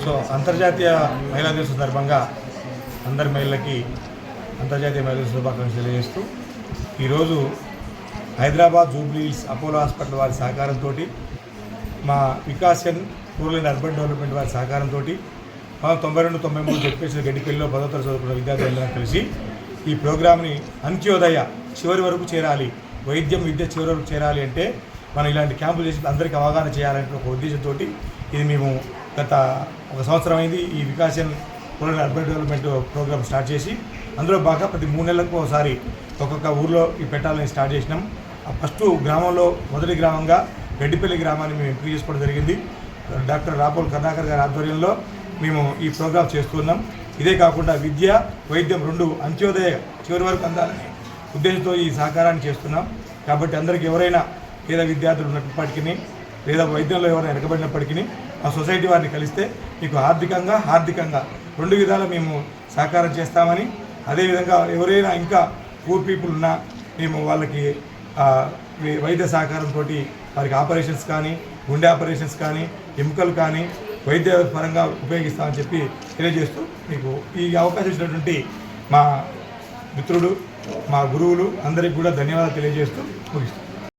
So అంతర్జాతీయ మహిళా దివస్ సందర్భంగా అందరి మహిళలకి అంతర్జాతీయ మహిళా దివస్ శుభాకాంక్షలు తెలియజేస్తూ ఈరోజు Hyderabad Jubilee hills Apollo hospital వారి సహకారంతో మా వికాసన్ రూరల్ అండ్ అర్బన్ డెవలప్మెంట్ వారి సహకారంతో 92-93 జెడ్పీఎస్సీ గడ్డిపల్లిలో 10వ తరగతి చదువుకున్న విద్యార్థులందరం కలిసి ఈ ప్రోగ్రామ్ని అంత్యోదయ చివరి వరకు చేరాలి, వైద్యం విద్య చివరి వరకు చేరాలి అంటే మనం ఇలాంటి క్యాంపులు చేసి అందరికీ అవగాహన చేయాలంటే ఒక ఉద్దేశంతో ఇది మేము గత 1 సంవత్సరం అయింది ఈ వికాసన్ rural and urban development programme start చేసి అందులో బాగా ప్రతి 3 నెలలకు ఒకసారి ఒక్కొక్క ఊర్లో ఈ పెట్టాలని స్టార్ట్ చేసినాం. ఫస్ట్ గ్రామంలో మొదటి గ్రామంగా గడ్డిపల్లి గ్రామాన్ని మేము ఎంపిక చేసుకోవడం జరిగింది. డాక్టర్ రాపోల్ కరుణాకర్ గారి ఆధ్వర్యంలో మేము ఈ ప్రోగ్రామ్ చేస్తున్నాం. ఇదే కాకుండా విద్య వైద్యం 2 అంత్యోదయ చివరి వరకు అందాలని ఉద్దేశంతో ఈ సహకారాన్ని చేస్తున్నాం. కాబట్టి అందరికీ ఎవరైనా పేద విద్యార్థులు ఉన్నప్పటికీ లేదా వైద్యంలో ఎవరైనా వెనకబడినప్పటికీ ఆ సొసైటీ వారిని కలిస్తే మీకు హార్దికంగా 2 విధాలు మేము సహకారం చేస్తామని, అదేవిధంగా ఎవరైనా ఇంకా పూర్ పీపుల్ ఉన్నా మేము వాళ్ళకి వైద్య సహకారంతో వారికి ఆపరేషన్స్ కానీ, గుండె ఆపరేషన్స్ కానీ, ఎముకలు కానీ వైద్య పరంగా ఉపయోగిస్తామని చెప్పి తెలియజేస్తూ మీకు ఈ అవకాశం ఇచ్చినటువంటి మా మిత్రుడు, మా గురువులు అందరికీ కూడా ధన్యవాదాలు తెలియజేస్తూ ముగిస్తాం.